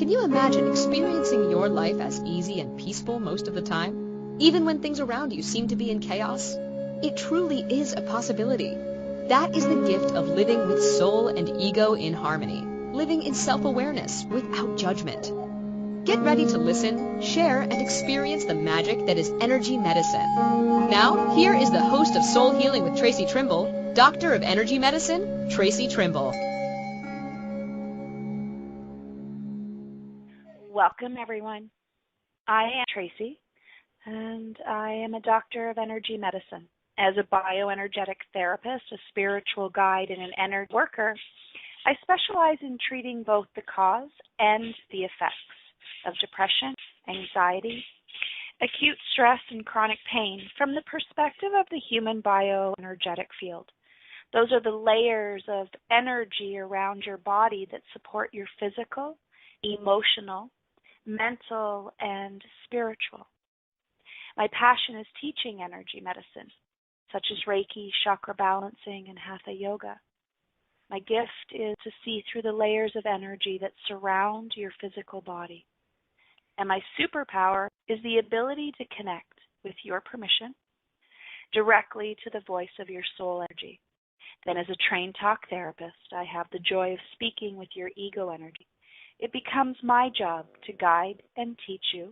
Can you imagine experiencing your life as easy and peaceful most of the time, even when things around you seem to be in chaos? It truly is a possibility. That is the gift of living with soul and ego in harmony, living in self-awareness without judgment. Get ready to listen, share, and experience the magic that is energy medicine. Now, here is the host of Soul Healing with Traci Trimble, Doctor of Energy Medicine, Traci Trimble. Welcome, everyone. I am Traci, and I am a doctor of energy medicine. As a bioenergetic therapist, a spiritual guide, and an energy worker, I specialize in treating both the cause and the effects of depression, anxiety, acute stress, and chronic pain from the perspective of the human bioenergetic field. Those are the layers of energy around your body that support your physical, emotional, mental, and spiritual. My passion is teaching energy medicine, such as Reiki, chakra balancing, and Hatha yoga. My gift is to see through the layers of energy that surround your physical body. And my superpower is the ability to connect, with your permission, directly to the voice of your soul energy. Then as a trained talk therapist, I have the joy of speaking with your ego energy. It becomes my job to guide and teach you,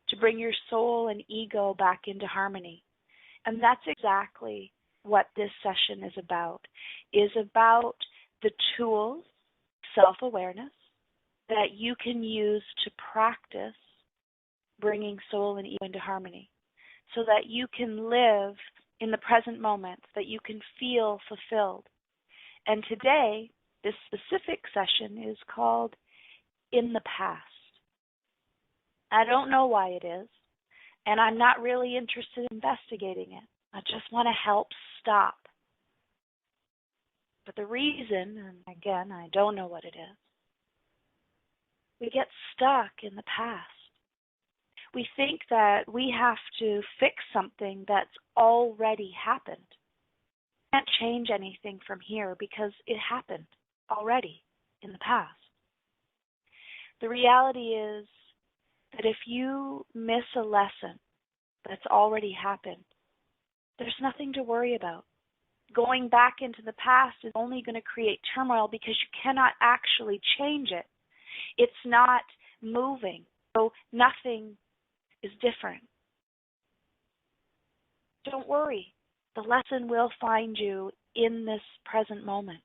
to bring your soul and ego back into harmony. And that's exactly what this session is about the tools, self-awareness, that you can use to practice bringing soul and ego into harmony so that you can live in the present moment, that you can feel fulfilled. And today, this specific session is called In the Past. I don't know why it is, and I'm not really interested in investigating it. I just want to help stop. But the reason, and again, I don't know what it is, we get stuck in the past. We think that we have to fix something that's already happened. We can't change anything from here because it happened already in the past. The reality is that if you miss a lesson that's already happened, there's nothing to worry about. Going back into the past is only going to create turmoil because you cannot actually change it. It's not moving, so nothing is different. Don't worry. The lesson will find you in this present moment.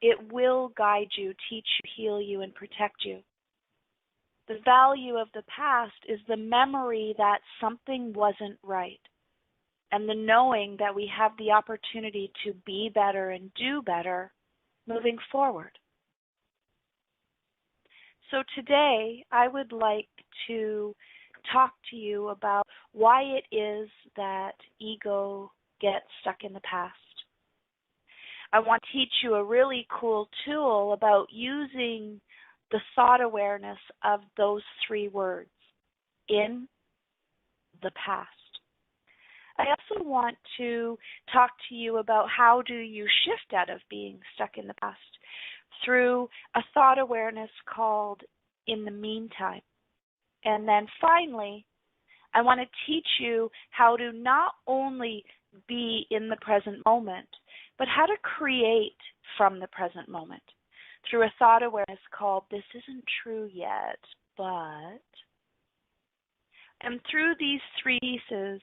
It will guide you, teach you, heal you, and protect you. The value of the past is the memory that something wasn't right, and the knowing that we have the opportunity to be better and do better moving forward. So today, I would like to talk to you about why it is that ego gets stuck in the past. I want to teach you a really cool tool about using the thought awareness of those three words, in the past. I also want to talk to you about how do you shift out of being stuck in the past through a thought awareness called in the meantime. And then finally, I want to teach you how to not only be in the present moment, but how to create from the present moment through a thought awareness called this isn't true yet, but. And through these three pieces,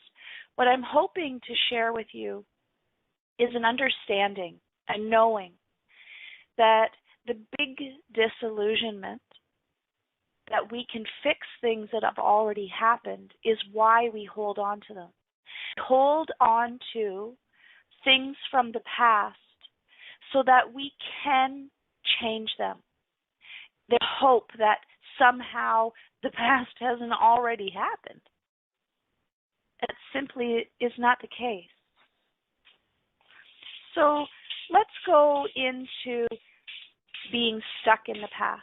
what I'm hoping to share with you is an understanding, a knowing that the big disillusionment that we can fix things that have already happened is why we hold on to them. Hold on to things from the past so that we can change them. The hope that somehow the past hasn't already happened. That simply is not the case. So let's go into being stuck in the past.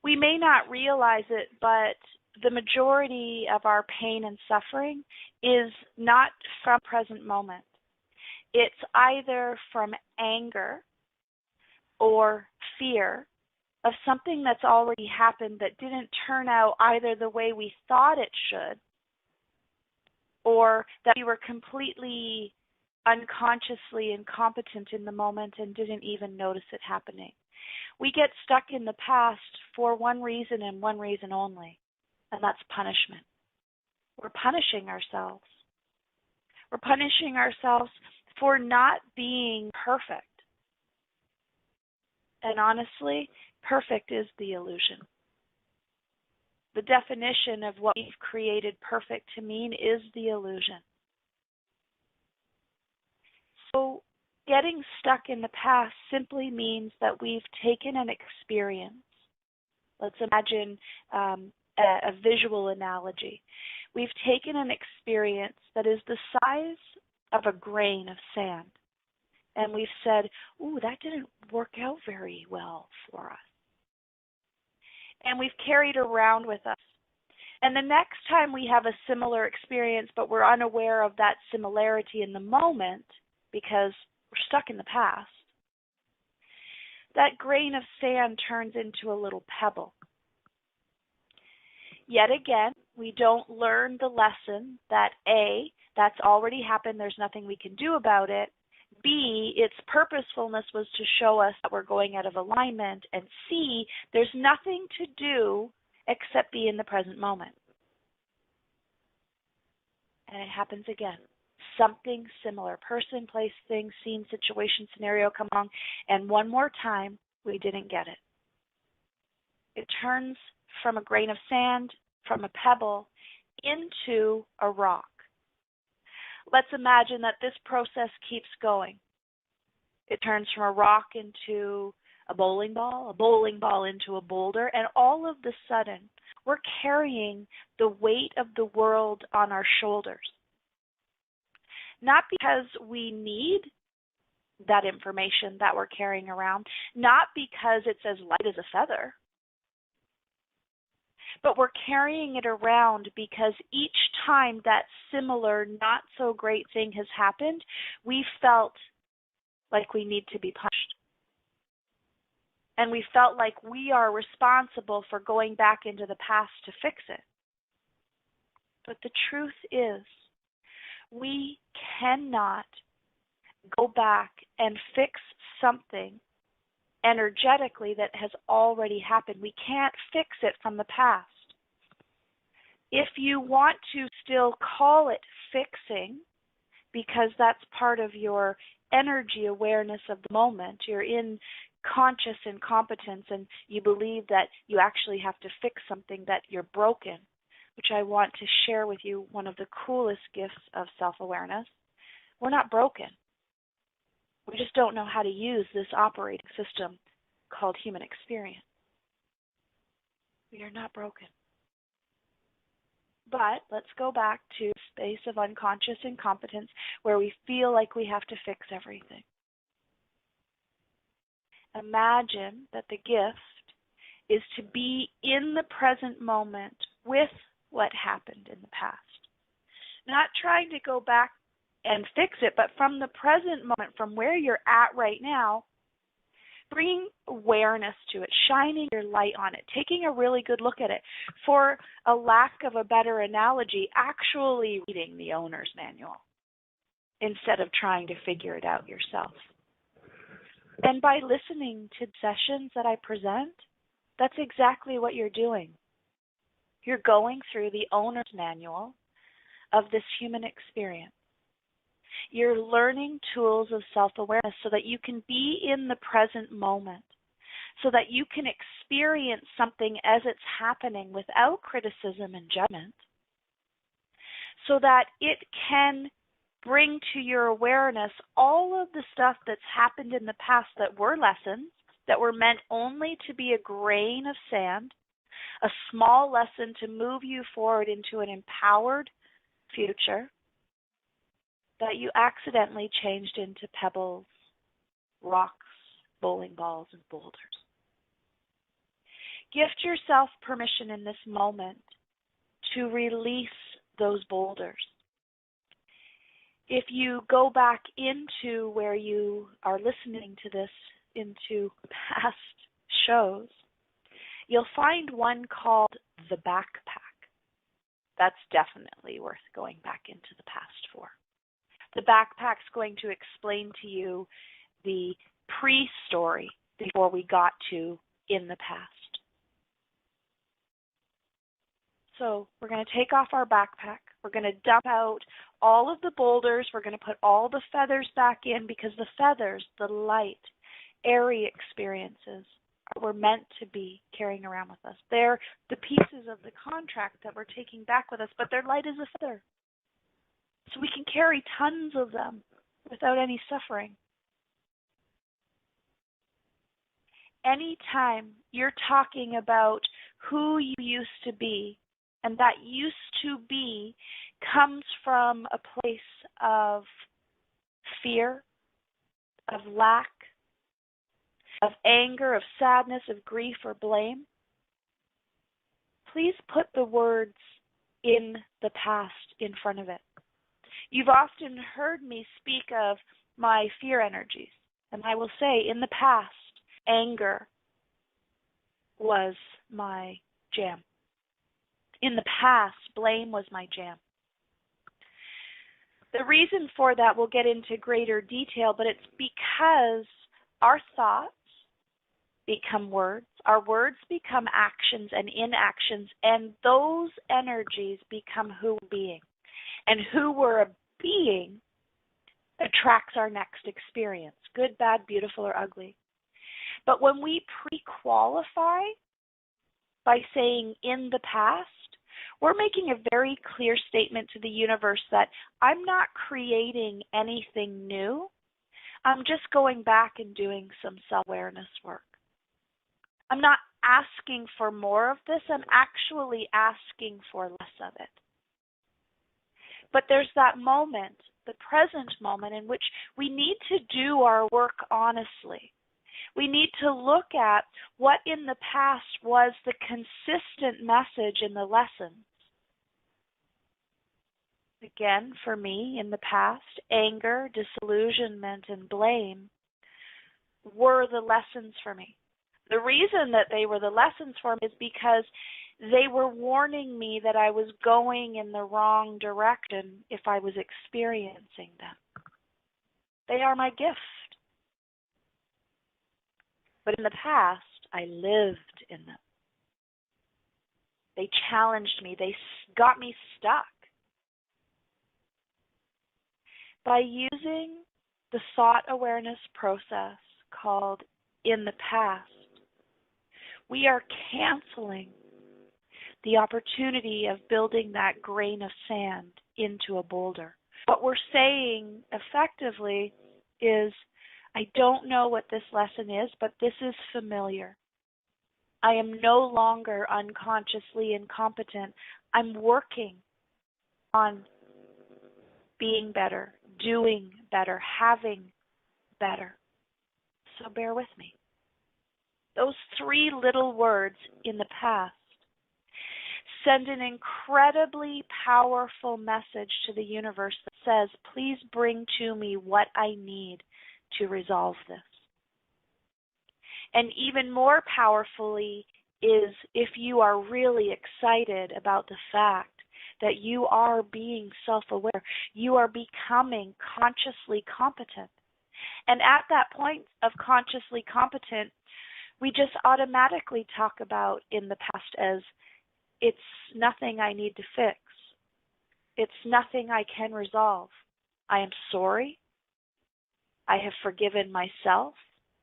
We may not realize it, but the majority of our pain and suffering is not from present moment. It's either from anger or fear of something that's already happened that didn't turn out either the way we thought it should, or that we were completely unconsciously incompetent in the moment and didn't even notice it happening. We get stuck in the past for one reason and one reason only, and that's punishment. We're punishing ourselves. We're punishing ourselves for not being perfect. And honestly, perfect is the illusion. The definition of what we've created perfect to mean is the illusion. So getting stuck in the past simply means that we've taken an experience. Let's imagine a visual analogy. We've taken an experience that is the size of a grain of sand, and we've said, ooh, that didn't work out very well for us. And we've carried around with us. And the next time we have a similar experience, but we're unaware of that similarity in the moment because we're stuck in the past, that grain of sand turns into a little pebble. Yet again, we don't learn the lesson that A, that's already happened, there's nothing we can do about it. B, its purposefulness was to show us that we're going out of alignment. And C, there's nothing to do except be in the present moment. And it happens again. Something similar, person, place, thing, scene, situation, scenario come along, and one more time, we didn't get it. It turns from a grain of sand, from a pebble, into a rock. Let's imagine that this process keeps going. It turns from a rock into a bowling ball into a boulder, and all of a sudden, we're carrying the weight of the world on our shoulders. Not because we need that information that we're carrying around, not because it's as light as a feather, but we're carrying it around because each time that similar, not so great thing has happened, we felt like we need to be punished. And we felt like we are responsible for going back into the past to fix it. But the truth is, we cannot go back and fix something energetically that has already happened. We can't fix it from the past. If you want to still call it fixing, because that's part of your energy awareness of the moment, you're in conscious incompetence and you believe that you actually have to fix something, that you're broken, which I want to share with you one of the coolest gifts of self-awareness. We're not broken. We just don't know how to use this operating system called human experience. We are not broken. But let's go back to a space of unconscious incompetence where we feel like we have to fix everything. Imagine that the gift is to be in the present moment with what happened in the past. Not trying to go back and fix it, but from the present moment, from where you're at right now, bringing awareness to it, shining your light on it, taking a really good look at it. For a lack of a better analogy, actually reading the owner's manual instead of trying to figure it out yourself. And by listening to sessions that I present, that's exactly what you're doing. You're going through the owner's manual of this human experience. You're learning tools of self-awareness so that you can be in the present moment, so that you can experience something as it's happening without criticism and judgment, so that it can bring to your awareness all of the stuff that's happened in the past that were lessons, that were meant only to be a grain of sand, a small lesson to move you forward into an empowered future, that you accidentally changed into pebbles, rocks, bowling balls, and boulders. Gift yourself permission in this moment to release those boulders. If you go back into where you are listening to this, into past shows, you'll find one called the Backpack. That's definitely worth going back into the past for. The Backpack's going to explain to you the pre-story before we got to in the past. So we're going to take off our backpack. We're going to dump out all of the boulders. We're going to put all the feathers back in, because the feathers, the light, airy experiences, we're meant to be carrying around with us. They're the pieces of the contract that we're taking back with us, but they're light as a feather. So we can carry tons of them without any suffering. Anytime you're talking about who you used to be, and that used to be comes from a place of fear, of lack, of anger, of sadness, of grief, or blame, please put the words in the past in front of it. You've often heard me speak of my fear energies, and I will say in the past, anger was my jam. In the past, blame was my jam. The reason for that we'll get into greater detail, but it's because our thoughts become words, our words become actions and inactions, and those energies become who we're being. And who we're being attracts our next experience, good, bad, beautiful, or ugly. But when we pre-qualify by saying in the past, we're making a very clear statement to the universe that I'm not creating anything new. I'm just going back and doing some self-awareness work. I'm not asking for more of this. I'm actually asking for less of it. But there's that moment, the present moment, in which we need to do our work honestly. We need to look at what in the past was the consistent message in the lessons. Again, for me, in the past, anger, disillusionment, and blame were the lessons for me. The reason that they were the lessons for me is because they were warning me that I was going in the wrong direction if I was experiencing them. They are my gift. But in the past, I lived in them. They challenged me. They got me stuck. By using the thought awareness process called in the past, we are canceling the opportunity of building that grain of sand into a boulder. What we're saying effectively is, I don't know what this lesson is, but this is familiar. I am no longer unconsciously incompetent. I'm working on being better, doing better, having better. So bear with me. Those three little words in the past send an incredibly powerful message to the universe that says, please bring to me what I need to resolve this. And even more powerfully is if you are really excited about the fact that you are being self-aware, you are becoming consciously competent. And at that point of consciously competent, we just automatically talk about in the past as, it's nothing I need to fix. It's nothing I can resolve. I am sorry. I have forgiven myself.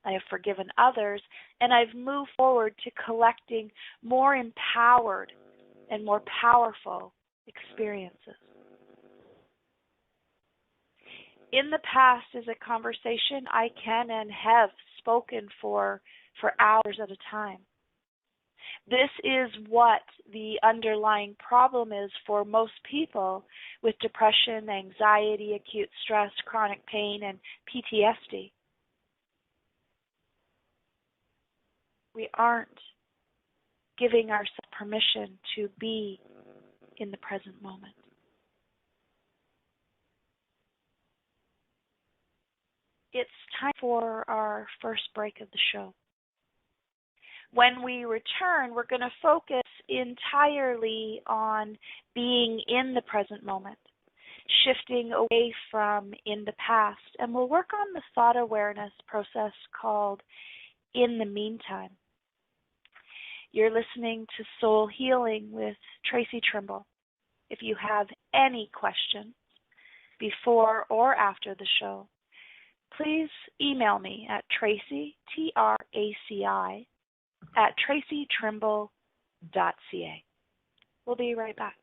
I have forgiven others. And I've moved forward to collecting more empowered and more powerful experiences. In the past is a conversation I can and have spoken for hours at a time. This is what the underlying problem is for most people with depression, anxiety, acute stress, chronic pain, and PTSD. We aren't giving ourselves permission to be in the present moment. It's time for our first break of the show. When we return, we're going to focus entirely on being in the present moment, shifting away from in the past, and we'll work on the thought awareness process called in the meantime. You're listening to Soul Healing with Traci Trimble. If you have any questions before or after the show, please email me at Traci, Traci, at tracitrimble.ca. We'll be right back.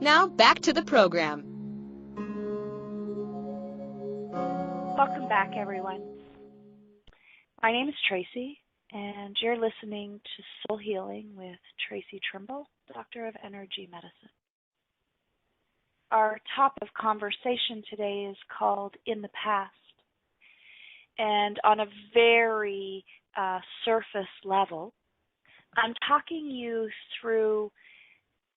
Now back to the program. Welcome back, everyone. My name is Traci, and you're listening to Soul Healing with Traci Trimble, Doctor of Energy Medicine. Our topic of conversation today is called In the Past. And on a very surface level, I'm talking you through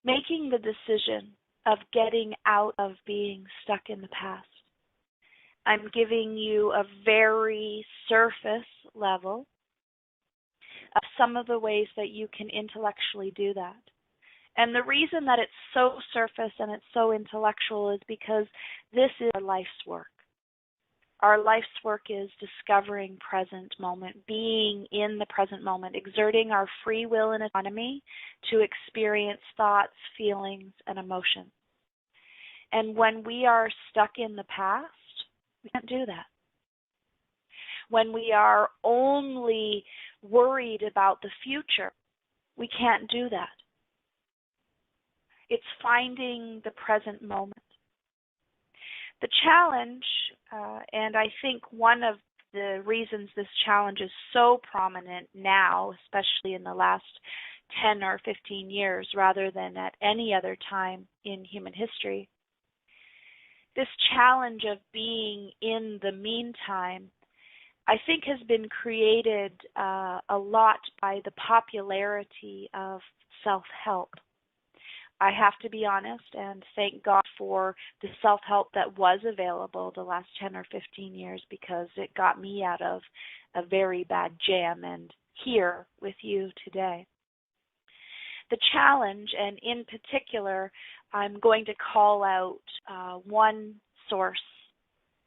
making the decision of getting out of being stuck in the past. I'm giving you a very surface level of some of the ways that you can intellectually do that. And the reason that it's so surface and it's so intellectual is because this is our life's work. Our life's work is discovering present moment, being in the present moment, exerting our free will and autonomy to experience thoughts, feelings, and emotions. And when we are stuck in the past, we can't do that. When we are only worried about the future, we can't do that. It's finding the present moment. The challenge, and I think one of the reasons this challenge is so prominent now, especially in the last 10 or 15 years rather than at any other time in human history, this challenge of being in the meantime, I think has been created a lot by the popularity of self-help. I have to be honest and thank God for the self-help that was available the last 10 or 15 years because it got me out of a very bad jam and here with you today. The challenge, and in particular, I'm going to call out one source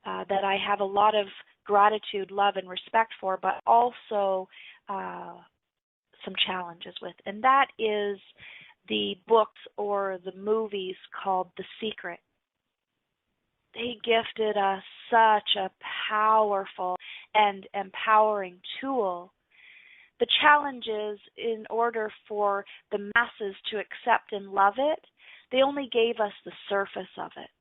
that I have a lot of gratitude, love, and respect for, but also some challenges with, and that is the books or the movies called The Secret. They gifted us such a powerful and empowering tool. The challenge is, in order for the masses to accept and love it, they only gave us the surface of it,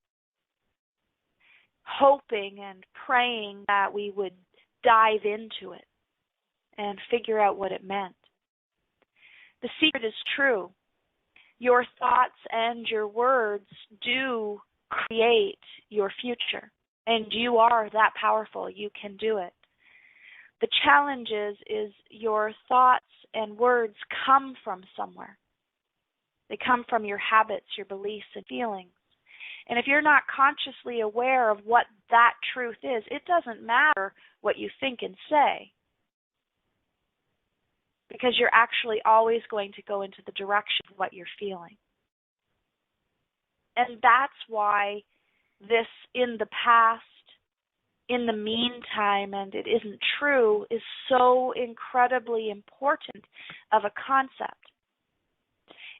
hoping and praying that we would dive into it and figure out what it meant. The secret is true. Your thoughts and your words do create your future, and you are that powerful. You can do it. The challenge is your thoughts and words come from somewhere. They come from your habits, your beliefs, and feelings. And if you're not consciously aware of what that truth is, it doesn't matter what you think and say, because you're actually always going to go into the direction of what you're feeling. And that's why this in the past, in the meantime, and it isn't true, is so incredibly important of a concept.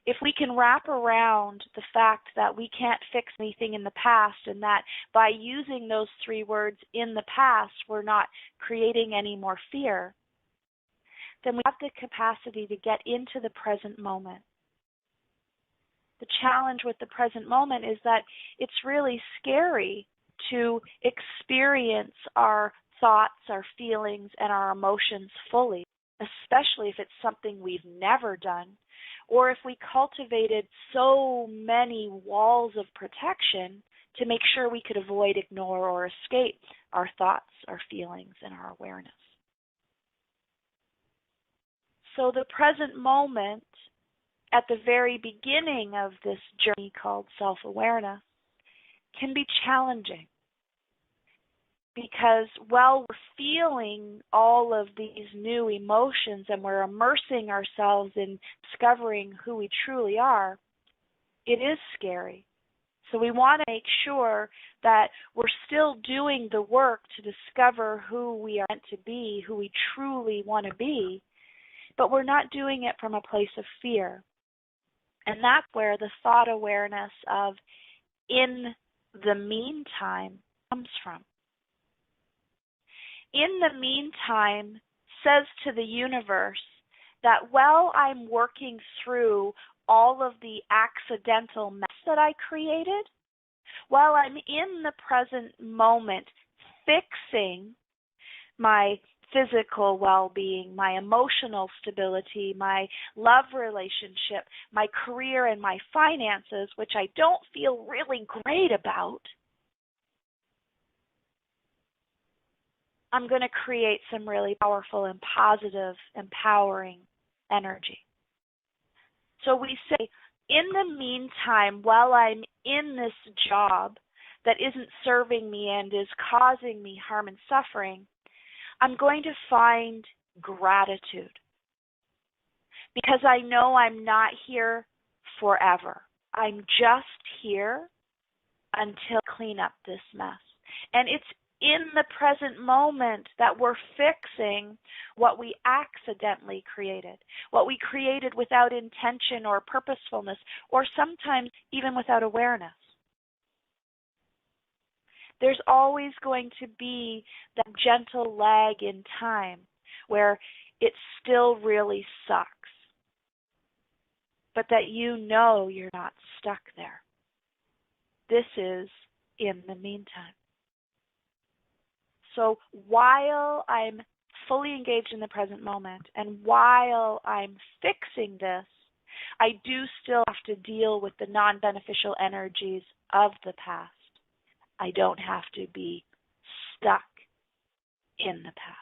If we can wrap around the fact that we can't fix anything in the past and that by using those three words in the past, we're not creating any more fear, then we have the capacity to get into the present moment. The challenge with the present moment is that it's really scary to experience our thoughts, our feelings, and our emotions fully, especially if it's something we've never done, or if we cultivated so many walls of protection to make sure we could avoid, ignore, or escape our thoughts, our feelings, and our awareness. So the present moment, at the very beginning of this journey called self-awareness, can be challenging Because while we're feeling all of these new emotions and we're immersing ourselves in discovering who we truly are, it is scary. So we want to make sure that we're still doing the work to discover who we are meant to be, who we truly want to be, but we're not doing it from a place of fear. And that's where the thought awareness of in the meantime comes from. In the meantime says to the universe that while I'm working through all of the accidental mess that I created, while I'm in the present moment fixing my physical well-being, my emotional stability, my love relationship, my career, and my finances, which I don't feel really great about, I'm going to create some really powerful and positive, empowering energy. So we say, in the meantime, while I'm in this job that isn't serving me and is causing me harm and suffering, I'm going to find gratitude because I know I'm not here forever. I'm just here until I clean up this mess. And it's in the present moment that we're fixing what we accidentally created, what we created without intention or purposefulness, or sometimes even without awareness. There's always going to be that gentle lag in time where it still really sucks, but that you know you're not stuck there. This is in the meantime. So while I'm fully engaged in the present moment and while I'm fixing this, I do still have to deal with the non-beneficial energies of the past. I don't have to be stuck in the past.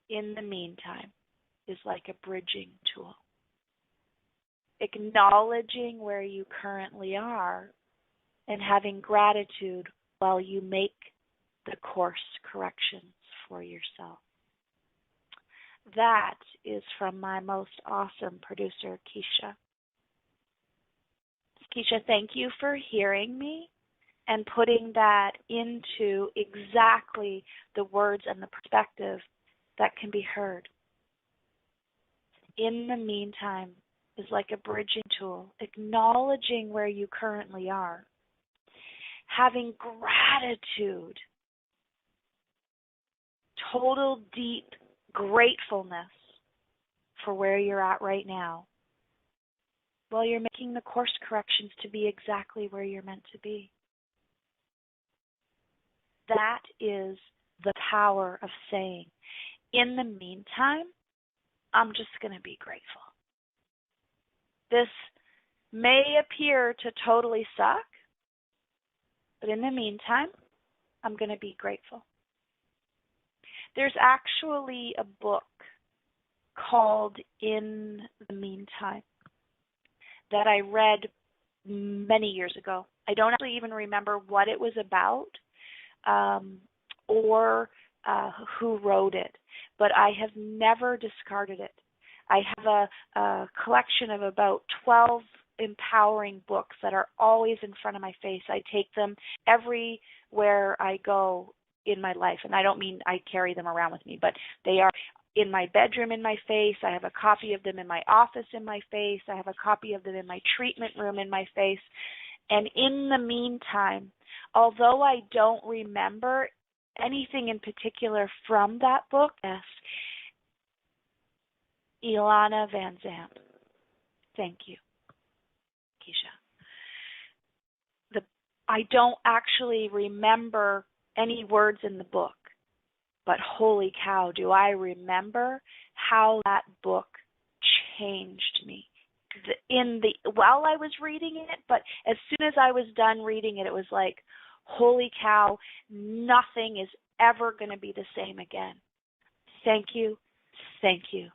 In the meantime is like a bridging tool. Acknowledging where you currently are and having gratitude while you make the course corrections for yourself. That is from my most awesome producer, Keisha. Keisha, thank you for hearing me and putting that into exactly the words and the perspective that can be heard. In the meantime is like a bridging tool, acknowledging where you currently are, having gratitude, total deep gratefulness for where you're at right now, while you're making the course corrections to be exactly where you're meant to be. That is the power of saying, in the meantime, I'm just going to be grateful. This may appear to totally suck, but in the meantime, I'm going to be grateful. There's actually a book called In the Meantime that I read many years ago. I don't actually even remember what it was about or who wrote it, but I have never discarded it. I have a collection of about 12 empowering books that are always in front of my face. I take them everywhere I go in my life, and I don't mean I carry them around with me, but they are in my bedroom in my face. I have a copy of them in my office in my face. I have a copy of them in my treatment room in my face. And in the meantime, although I don't remember anything in particular from that book, yes, Ilana Van Zandt. Thank you, Keisha. I don't actually remember any words in the book, but holy cow, do I remember how that book changed me while I was reading it, but as soon as I was done reading it, it was like, holy cow, nothing is ever going to be the same again. Thank you, thank you,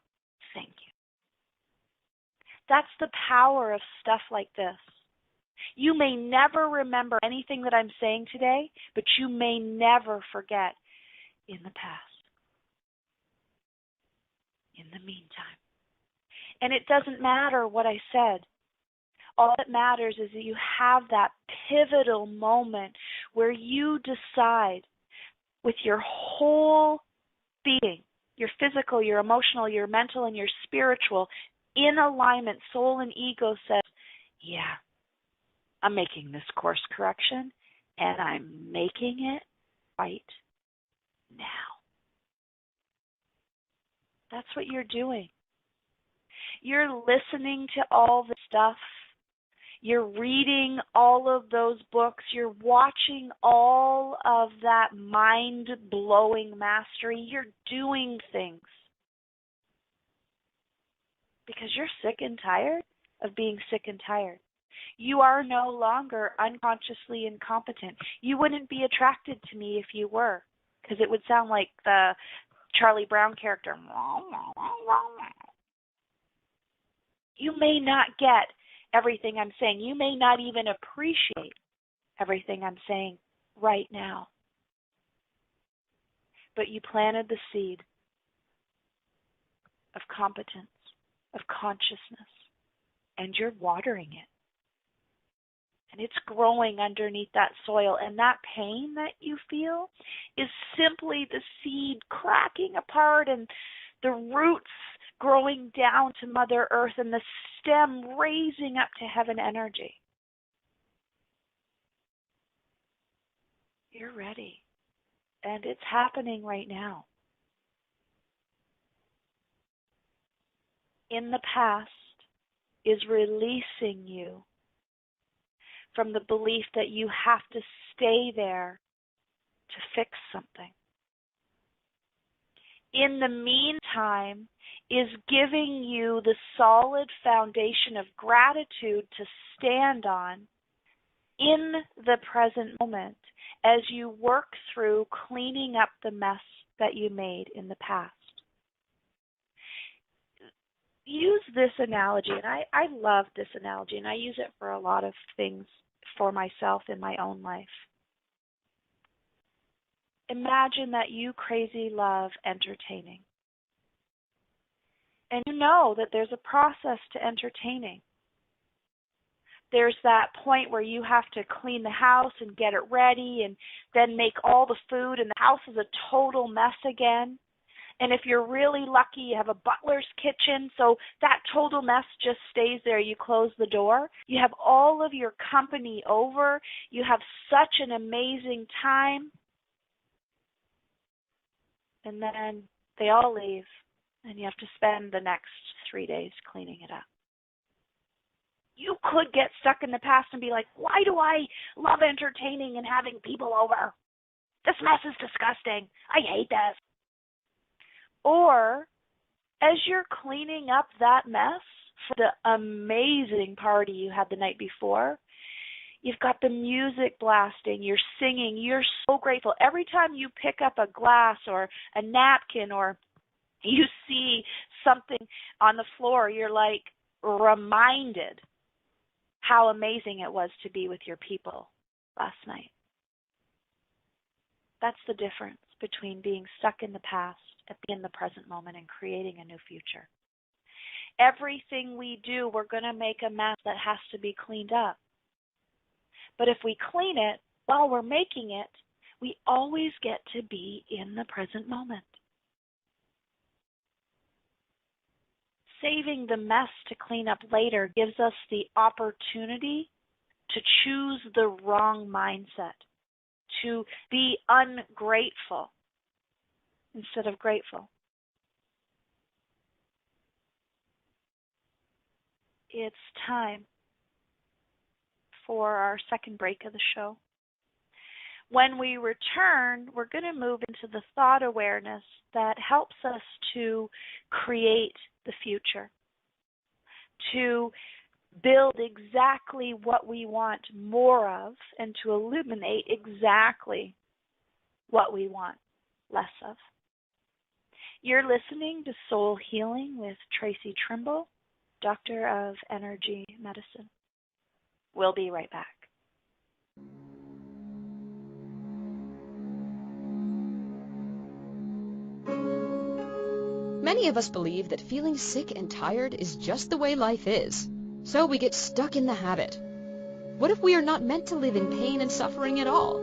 thank you. That's the power of stuff like this. You may never remember anything that I'm saying today, but you may never forget in the past, in the meantime. And it doesn't matter what I said. All that matters is that you have that pivotal moment where you decide with your whole being, your physical, your emotional, your mental, and your spiritual, in alignment, soul and ego says, yeah, I'm making this course correction, and I'm making it right now. That's what you're doing. You're listening to all the stuff. You're reading all of those books. You're watching all of that mind-blowing mastery. You're doing things because you're sick and tired of being sick and tired. You are no longer unconsciously incompetent. You wouldn't be attracted to me if you were, because it would sound like the Charlie Brown character. You may not get everything I'm saying. You may not even appreciate everything I'm saying right now. But you planted the seed of competence, of consciousness, and you're watering it. And it's growing underneath that soil. And that pain that you feel is simply the seed cracking apart and the roots growing down to Mother Earth and the stem raising up to heaven energy. You're ready. And it's happening right now. In the past is releasing you from the belief that you have to stay there to fix something. In the meantime, is giving you the solid foundation of gratitude to stand on in the present moment as you work through cleaning up the mess that you made in the past. Use this analogy, and I love this analogy, and I use it for a lot of things for myself in my own life. Imagine that you crazy love entertaining. And you know that there's a process to entertaining. There's that point where you have to clean the house and get it ready and then make all the food, and the house is a total mess again. And if you're really lucky, you have a butler's kitchen, so that total mess just stays there. You close the door. You have all of your company over. You have such an amazing time. And then they all leave, and you have to spend the next 3 days cleaning it up. You could get stuck in the past and be like, why do I love entertaining and having people over? This mess is disgusting. I hate this. Or, as you're cleaning up that mess for the amazing party you had the night before, you've got the music blasting, you're singing, you're so grateful. Every time you pick up a glass or a napkin or you see something on the floor, you're like reminded how amazing it was to be with your people last night. That's the difference between being stuck in the past and being in the present moment and creating a new future. Everything we do, we're going to make a mess that has to be cleaned up. But if we clean it while we're making it, we always get to be in the present moment. Saving the mess to clean up later gives us the opportunity to choose the wrong mindset, to be ungrateful instead of grateful. It's time for our second break of the show. When we return, we're going to move into the thought awareness that helps us to create the future, to build exactly what we want more of, and to illuminate exactly what we want less of. You're listening to Soul Healing with Traci Trimble, Doctor of Energy Medicine. We'll be right back. Many of us believe that feeling sick and tired is just the way life is, so we get stuck in the habit. What if we are not meant to live in pain and suffering at all?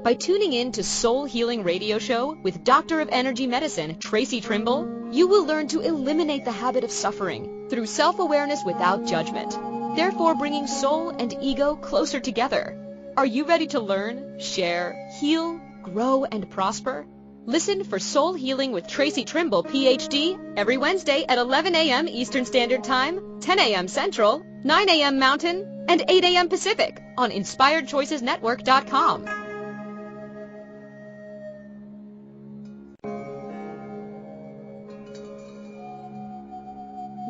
By tuning in to Soul Healing Radio Show with Doctor of Energy Medicine, Traci Trimble, you will learn to eliminate the habit of suffering through self-awareness without judgment, therefore bringing soul and ego closer together. Are you ready to learn, share, heal, grow, and prosper? Listen for Soul Healing with Traci Trimble, PhD, every Wednesday at 11 a.m. Eastern Standard Time, 10 a.m. Central, 9 a.m. Mountain, and 8 a.m. Pacific on InspiredChoicesNetwork.com.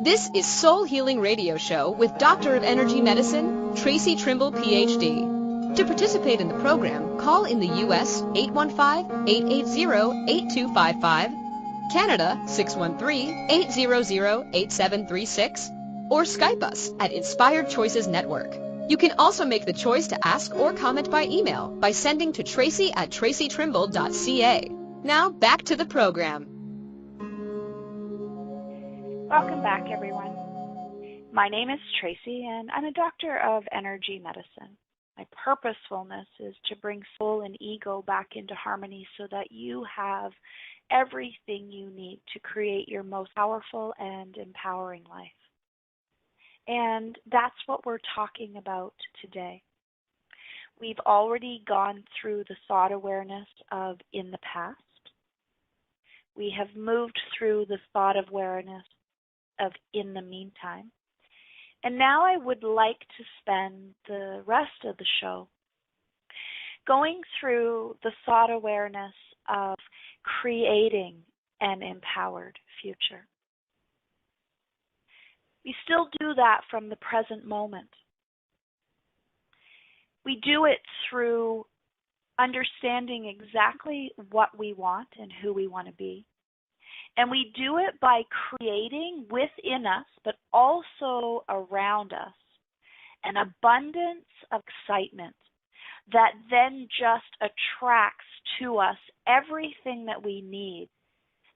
This is Soul Healing Radio Show with Doctor of Energy Medicine, Traci Trimble, PhD. To participate in the program, call in the U.S. 815-880-8255, Canada 613-800-8736, or Skype us at Inspired Choices Network. You can also make the choice to ask or comment by email by sending to traci@tracitrimble.ca. Now back to the program. Welcome back, everyone. My name is Traci, and I'm a doctor of energy medicine. My purposefulness is to bring soul and ego back into harmony so that you have everything you need to create your most powerful and empowering life. And that's what we're talking about today. We've already gone through the thought awareness of in the past. We have moved through the thought awareness of in the meantime. And now I would like to spend the rest of the show going through the thought awareness of creating an empowered future. We still do that from the present moment. We do it through understanding exactly what we want and who we want to be. And we do it by creating within us, but also around us, an abundance of excitement that then just attracts to us everything that we need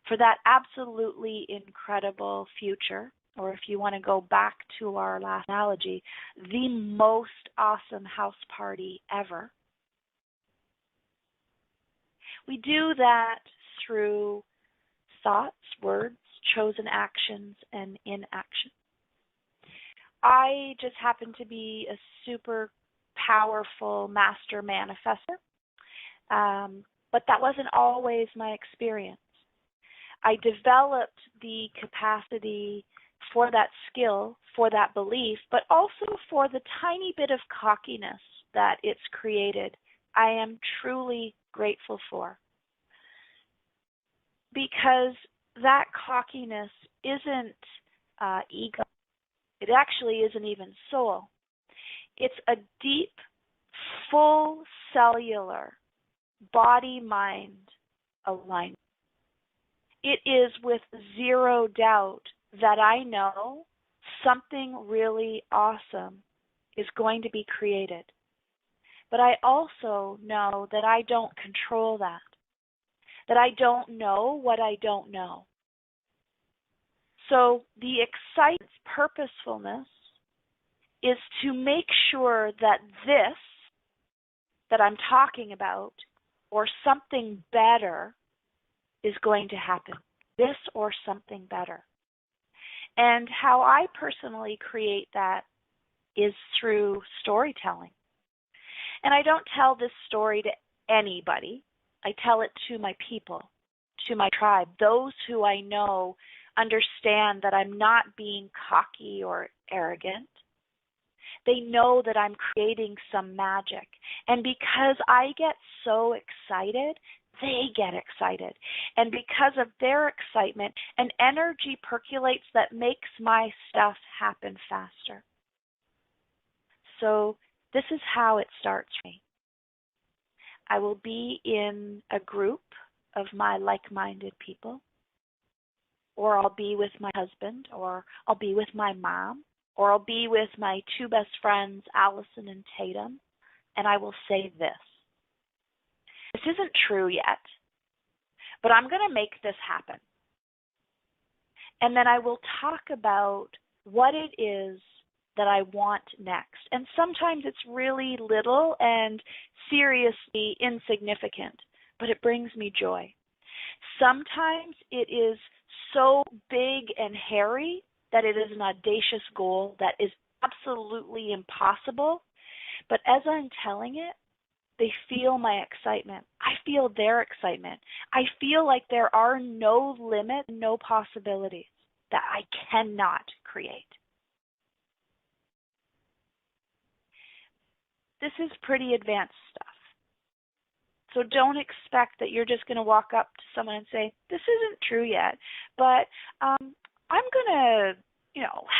for that absolutely incredible future, or if you want to go back to our last analogy, the most awesome house party ever. We do that through thoughts, words, chosen actions, and inaction. I just happen to be a super powerful master manifestor, but that wasn't always my experience. I developed the capacity for that skill, for that belief, but also for the tiny bit of cockiness that it's created. I am truly grateful for. Because that cockiness isn't ego. It actually isn't even soul. It's a deep, full cellular body-mind alignment. It is with zero doubt that I know something really awesome is going to be created. But I also know that I don't control that I don't know what I don't know. So the excitement, purposefulness is to make sure that this that I'm talking about or something better is going to happen. This or something better. And how I personally create that is through storytelling. And I don't tell this story to anybody. I tell it to my people, to my tribe, those who I know understand that I'm not being cocky or arrogant. They know that I'm creating some magic. And because I get so excited, they get excited. And because of their excitement, an energy percolates that makes my stuff happen faster. So this is how it starts for me. I will be in a group of my like-minded people, or I'll be with my husband, or I'll be with my mom, or I'll be with my two best friends, Allison and Tatum, and I will say this. This isn't true yet, but I'm going to make this happen. And then I will talk about what it is that I want next. And sometimes it's really little and seriously insignificant, but it brings me joy. Sometimes it is so big and hairy that it is an audacious goal that is absolutely impossible. But as I'm telling it, they feel my excitement. I feel their excitement. I feel like there are no limits, no possibilities that I cannot create. This is pretty advanced stuff. So don't expect that you're just going to walk up to someone and say, this isn't true yet, but I'm going to,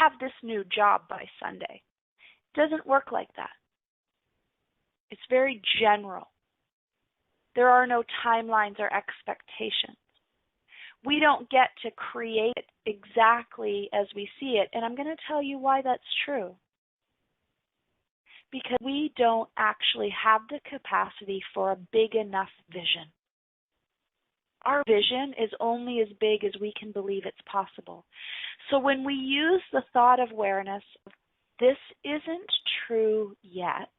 have this new job by Sunday. It doesn't work like that. It's very general. There are no timelines or expectations. We don't get to create it exactly as we see it, and I'm going to tell you why that's true. Because we don't actually have the capacity for a big enough vision. Our vision is only as big as we can believe it's possible. So when we use the thought of awareness, this isn't true yet,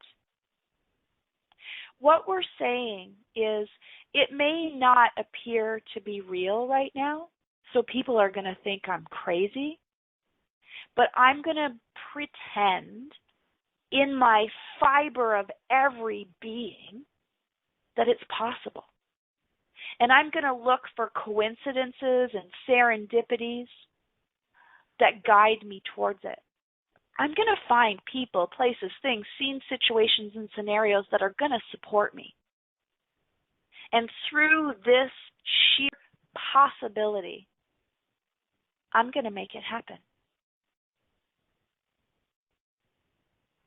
what we're saying is it may not appear to be real right now, so people are going to think I'm crazy, but I'm going to pretend in my fiber of every being that it's possible. And I'm going to look for coincidences and serendipities that guide me towards it. I'm going to find people, places, things, scenes, situations, and scenarios that are going to support me. And through this sheer possibility, I'm going to make it happen.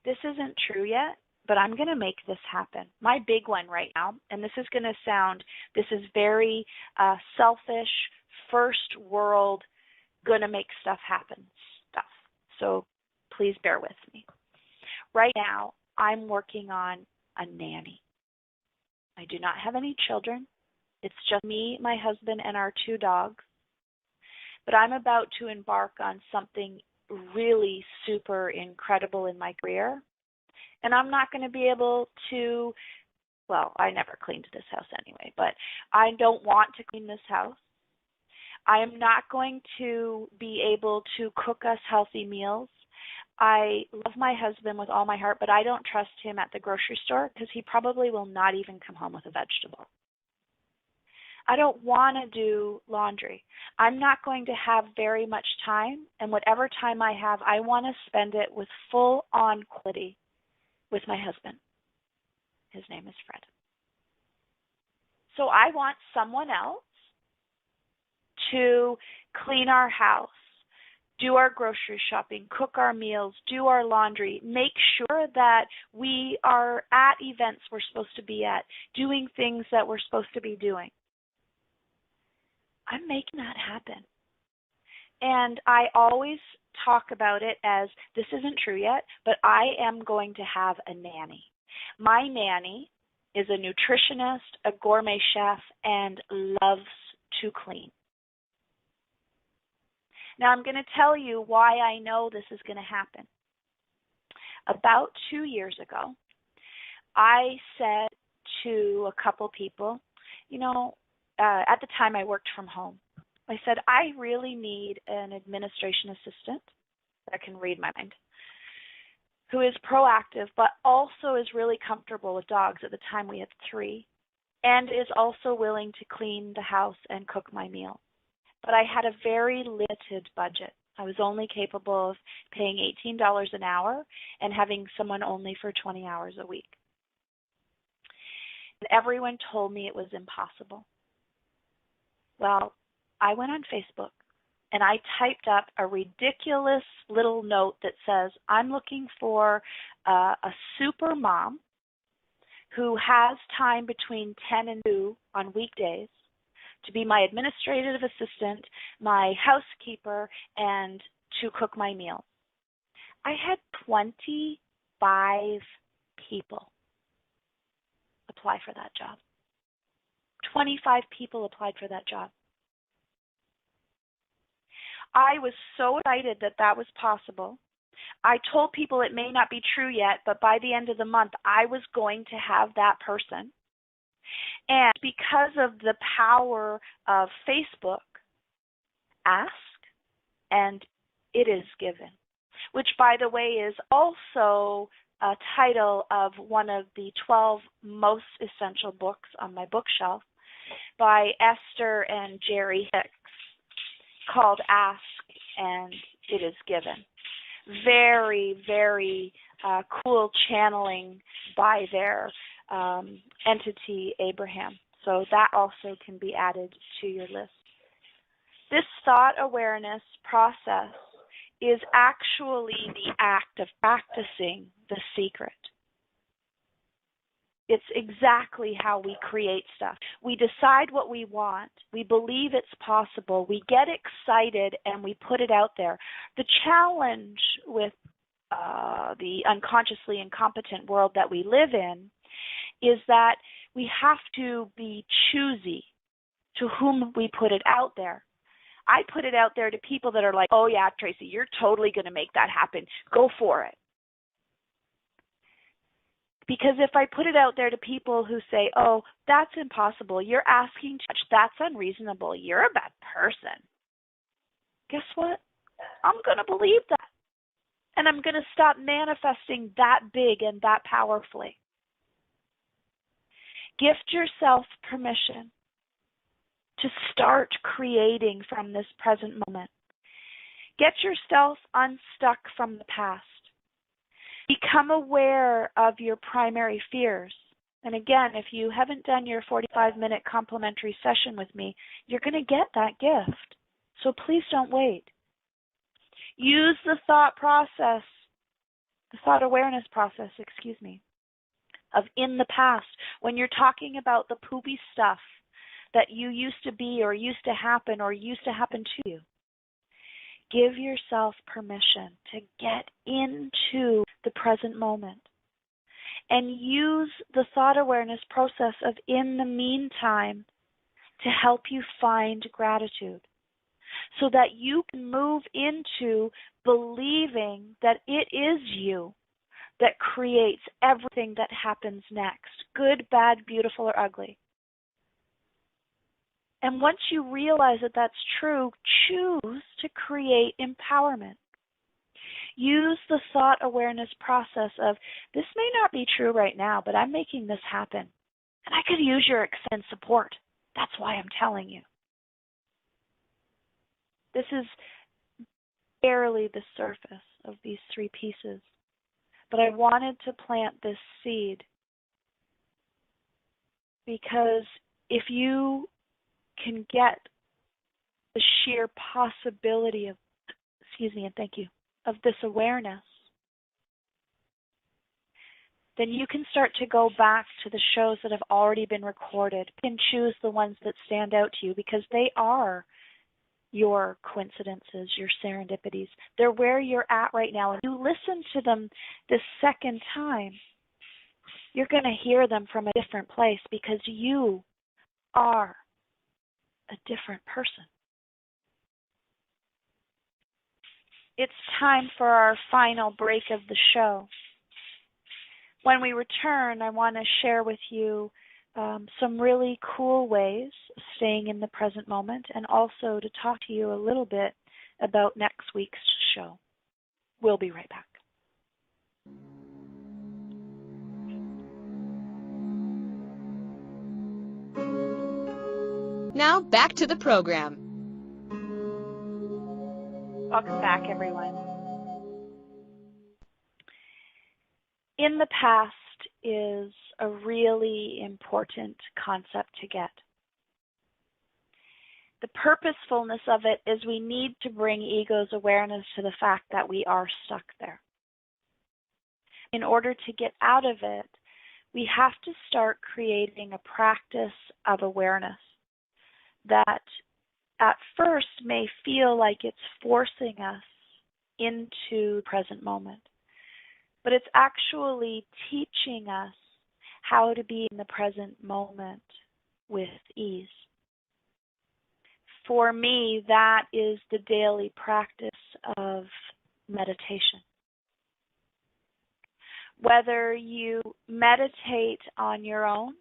This isn't true yet, but I'm going to make this happen. My big one right now, and this is very selfish, first world, going to make stuff happen stuff. So please bear with me. Right now, I'm working on a nanny. I do not have any children. It's just me, my husband, and our two dogs. But I'm about to embark on something really super incredible in my career. And I'm not going to be able to, I never cleaned this house anyway, but I don't want to clean this house. I am not going to be able to cook us healthy meals. I love my husband with all my heart, but I don't trust him at the grocery store because he probably will not even come home with a vegetable. I don't want to do laundry. I'm not going to have very much time, and whatever time I have, I want to spend it with full-on quality with my husband. His name is Fred. So I want someone else to clean our house, do our grocery shopping, cook our meals, do our laundry, make sure that we are at events we're supposed to be at, doing things that we're supposed to be doing. I'm making that happen. And I always talk about it as, this isn't true yet, but I am going to have a nanny. My nanny is a nutritionist, a gourmet chef, and loves to clean. Now I'm going to tell you why I know this is going to happen. About 2 years ago, I said to a couple people, at the time I worked from home, I said, I really need an administration assistant that can read my mind, who is proactive, but also is really comfortable with dogs. At the time we had 3, and is also willing to clean the house and cook my meal. But I had a very limited budget. I was only capable of paying $18 an hour and having someone only for 20 hours a week. And everyone told me it was impossible. Well, I went on Facebook and I typed up a ridiculous little note that says, I'm looking for a super mom who has time between 10 and 2 on weekdays to be my administrative assistant, my housekeeper, and to cook my meals. I had 25 people apply for that job. 25 people applied for that job. I was so excited that that was possible. I told people it may not be true yet, but by the end of the month, I was going to have that person. And because of the power of Facebook, ask and it is given, which, by the way, is also a title of one of the 12 most essential books on my bookshelf by Esther and Jerry Hicks, called Ask and It Is Given. Very, very cool channeling by their entity, Abraham. So that also can be added to your list. This thought awareness process is actually the act of practicing the secret. It's exactly how we create stuff. We decide what we want. We believe it's possible. We get excited and we put it out there. The challenge with the unconsciously incompetent world that we live in is that we have to be choosy to whom we put it out there. I put it out there to people that are like, oh yeah, Traci, you're totally going to make that happen. Go for it. Because if I put it out there to people who say, oh, that's impossible, you're asking too much, that's unreasonable, you're a bad person, guess what? I'm going to believe that. And I'm going to stop manifesting that big and that powerfully. Gift yourself permission to start creating from this present moment. Get yourself unstuck from the past. Become aware of your primary fears. And again, if you haven't done your 45-minute complimentary session with me, you're going to get that gift. So please don't wait. Use the thought awareness process, of in the past. When you're talking about the poopy stuff that you used to be or used to happen to you, give yourself permission to get into the present moment and use the thought awareness process of in the meantime to help you find gratitude so that you can move into believing that it is you that creates everything that happens next, good, bad, beautiful, or ugly. And once you realize that that's true, choose to create empowerment. Use the thought awareness process of, this may not be true right now, but I'm making this happen. And I could use your extended support. That's why I'm telling you. This is barely the surface of these three pieces. But I wanted to plant this seed because if you can get the sheer possibility of, of this awareness, then you can start to go back to the shows that have already been recorded and choose the ones that stand out to you because they are your coincidences, your serendipities. They're where you're at right now. And you listen to them this second time, you're going to hear them from a different place because you are a different person. It's time for our final break of the show. When we return, I want to share with you some really cool ways of staying in the present moment and also to talk to you a little bit about next week's show. We'll be right back. Now back to the program. Welcome back, everyone. In the past is a really important concept to get. The purposefulness of it is we need to bring ego's awareness to the fact that we are stuck there. In order to get out of it, we have to start creating a practice of awareness that at first may feel like it's forcing us into the present moment. But it's actually teaching us how to be in the present moment with ease. For me, that is the daily practice of meditation. Whether you meditate on your own,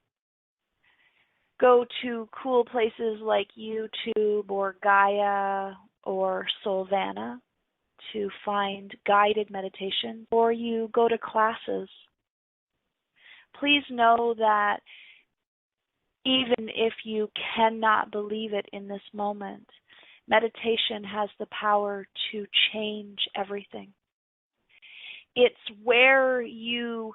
go to cool places like YouTube or Gaia or Solvana to find guided meditation, or you go to classes, please know that even if you cannot believe it in this moment, meditation has the power to change everything. It's where you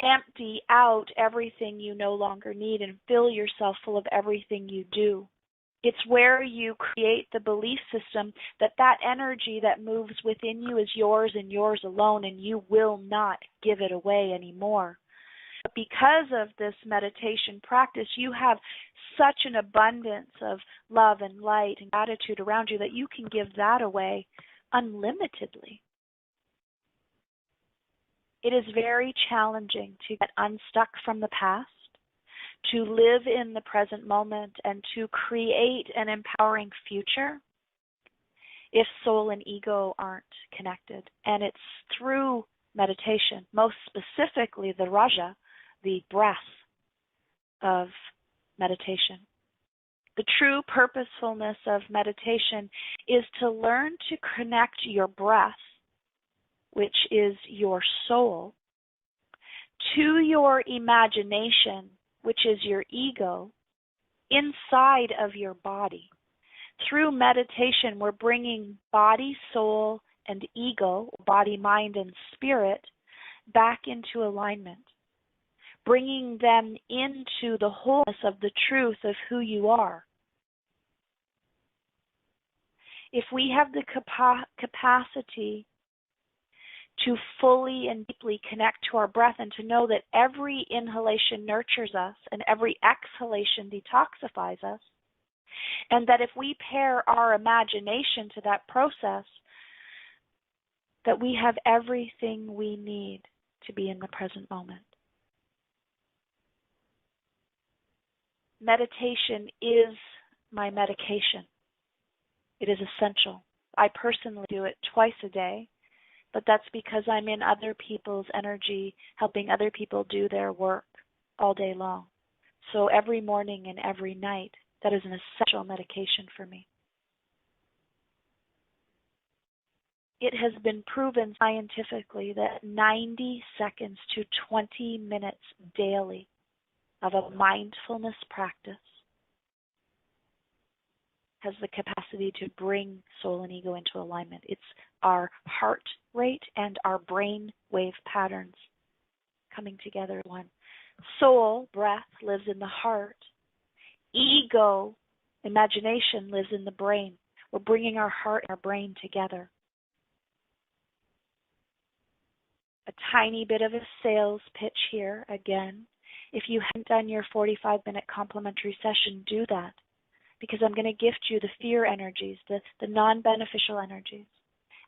empty out everything you no longer need and fill yourself full of everything you do. It's where you create the belief system that that energy that moves within you is yours and yours alone, and you will not give it away anymore. But because of this meditation practice, you have such an abundance of love and light and gratitude around you that you can give that away unlimitedly. It is very challenging to get unstuck from the past, to live in the present moment, and to create an empowering future if soul and ego aren't connected. And it's through meditation, most specifically the Raja, the breath of meditation. The true purposefulness of meditation is to learn to connect your breath, which is your soul, to your imagination, which is your ego, inside of your body. Through meditation, we're bringing body, soul, and ego, body, mind, and spirit, back into alignment, bringing them into the wholeness of the truth of who you are. If we have the capacity to fully and deeply connect to our breath and to know that every inhalation nurtures us and every exhalation detoxifies us, and that if we pair our imagination to that process, that we have everything we need to be in the present moment. Meditation is my medication. It is essential. I personally do it twice a day, but that's because I'm in other people's energy, helping other people do their work all day long. So every morning and every night, that is an essential medication for me. It has been proven scientifically that 90 seconds to 20 minutes daily of a mindfulness practice has the capacity to bring soul and ego into alignment. It's our heart rate and our brain wave patterns coming together as one. Soul, breath, lives in the heart. Ego, imagination, lives in the brain. We're bringing our heart and our brain together. A tiny bit of a sales pitch here again. If you haven't done your 45-minute complimentary session, do that. Because I'm going to gift you the fear energies, the non-beneficial energies.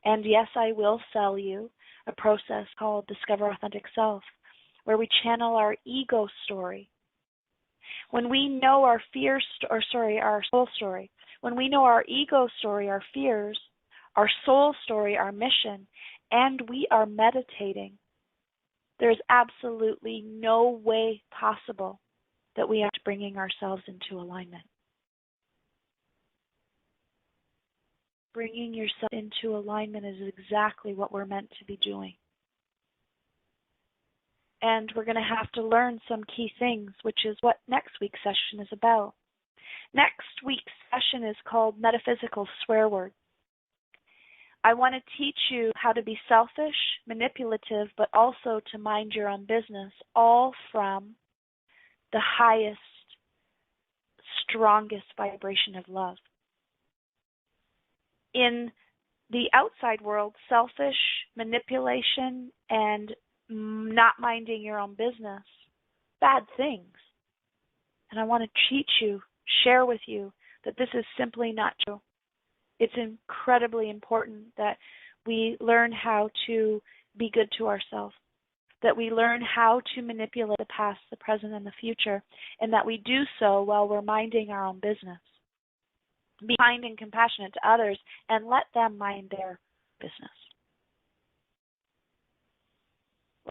And yes, I will sell you a process called Discover Authentic Self, where we channel our ego story. When we know our our soul story, when we know our ego story, our fears, our soul story, our mission, and we are meditating, there's absolutely no way possible that we aren't bringing ourselves into alignment. Bringing yourself into alignment is exactly what we're meant to be doing. And we're going to have to learn some key things, which is what next week's session is about. Next week's session is called Metaphysical Swear Word. I want to teach you how to be selfish, manipulative, but also to mind your own business, all from the highest, strongest vibration of love. In the outside world, selfish, manipulation, and not minding your own business, bad things. And I want to teach you, share with you that this is simply not true. It's incredibly important that we learn how to be good to ourselves, that we learn how to manipulate the past, the present, and the future, and that we do so while we're minding our own business. Be kind and compassionate to others and let them mind their business.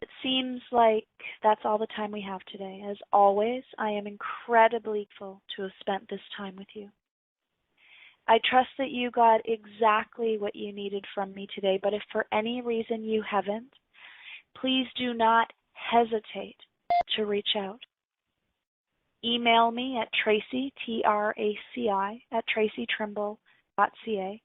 It seems like that's all the time we have today. As always, I am incredibly grateful to have spent this time with you. I trust that you got exactly what you needed from me today, but if for any reason you haven't, please do not hesitate to reach out. Email me at Traci, Traci, at tracitrimble.ca.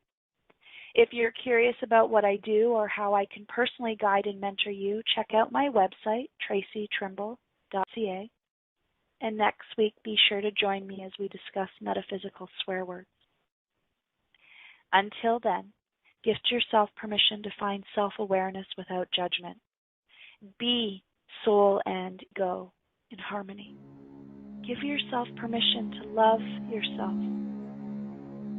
If you're curious about what I do or how I can personally guide and mentor you, check out my website, tracitrimble.ca. And next week, be sure to join me as we discuss metaphysical swear words. Until then, gift yourself permission to find self-awareness without judgment. Be soul and ego in harmony. Give yourself permission to love yourself.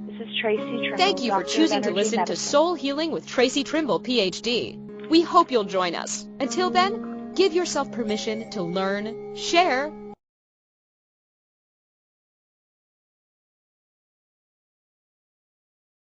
This is Traci Trimble. Thank you for choosing to listen to Soul Healing with Traci Trimble, PhD. We hope you'll join us. Until then, give yourself permission to learn, share,